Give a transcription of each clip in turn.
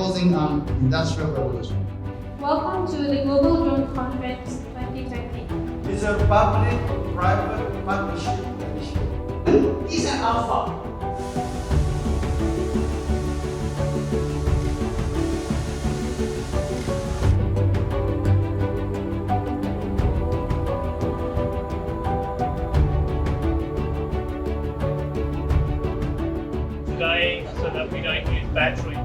Opposing an Industrial Revolution. Welcome to the Global Drone Conference 2020. It's a public-private partnership initiative. It's an alpha. Today, so that we don't use battery.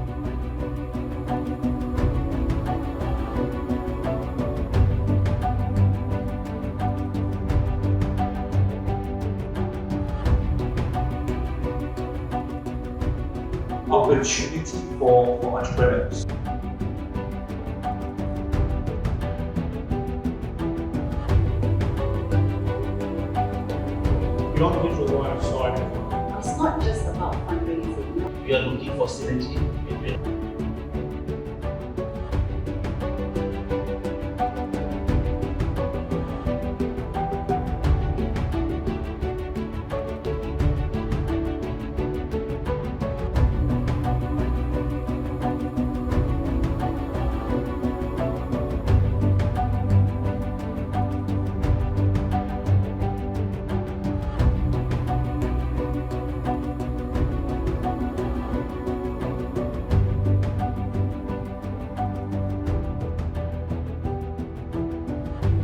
Opportunity for entrepreneurs. We don't use the line of sight. It's not just about fundraising. We are looking for synergy between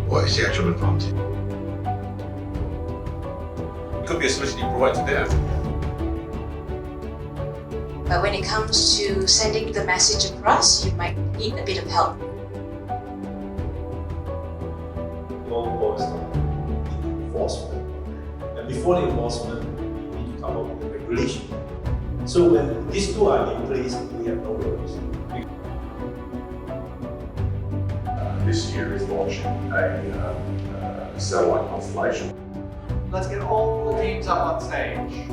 What is the actual advantage? It could be a solution you provide to them. But when it comes to sending the message across, you might need a bit of help. It all boils down to enforcement. And before the enforcement, we need to come up with regulation. So when these two are in place, we have no worries. This year is launching a satellite constellation. Let's get all the teams up on stage.